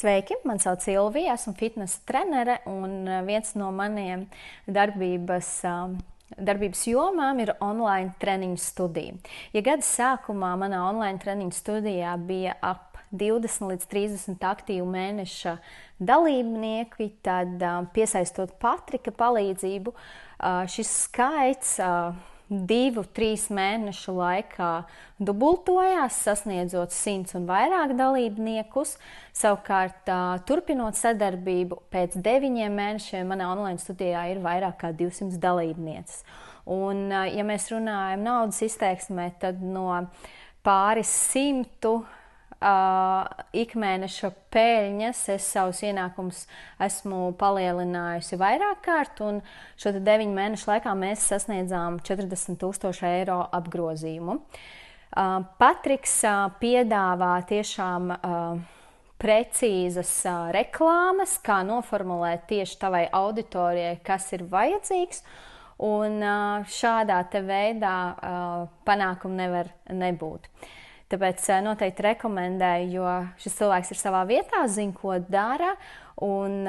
Sveiki, man sauc Silvija, esmu fitnesa trenere un viens no maniem darbības jomām ir online treniņu studija. Ja gada sākumā manā online treniņu studijā bija ap 20 līdz 30 aktīvu mēneša dalībnieki, tad piesaistot Patrika palīdzību, šis skaits 2-3 mēnešu laikā dubultojās, sasniedzot 100 un vairāk dalībniekus. Savukārt, turpinot sadarbību, pēc 9 mēnešiem manā online studijā ir vairāk kā 200 dalībnieces. Un, ja mēs runājam naudas izteiksmē, tad no pāris simtu ikmēneša peļņas es savus ienākumus esmu palielinājusi vairāk kārt, un šo 9 mēnešu laikā mēs sasniedzām 40,000 eiro apgrozījumu. Patriks piedāvā tiešām precīzas reklāmas, kā noformulēt tieši tavai auditorijai, kas ir vajadzīgs, un šādā te veidā panākumu nevar nebūt. Tāpēc noteikti rekomendēju, jo šis cilvēks ir savā vietā, zina, ko dara, un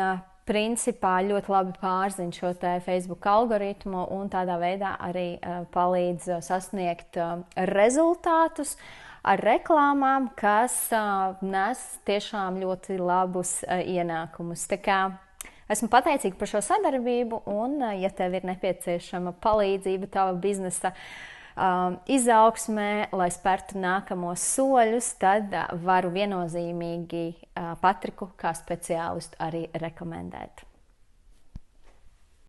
principā ļoti labi pārzina šo te Facebook algoritmu un tādā veidā arī palīdz sasniegt rezultātus ar reklāmām, kas nes tiešām ļoti labus ienākumus. Tā kā esmu pateicīga par šo sadarbību, un ja tev ir nepieciešama palīdzība tava biznesa izaugsmē, lai spērtu nākamos soļus, tad varu viennozīmīgi Patriku kā speciālistu arī rekomendēt.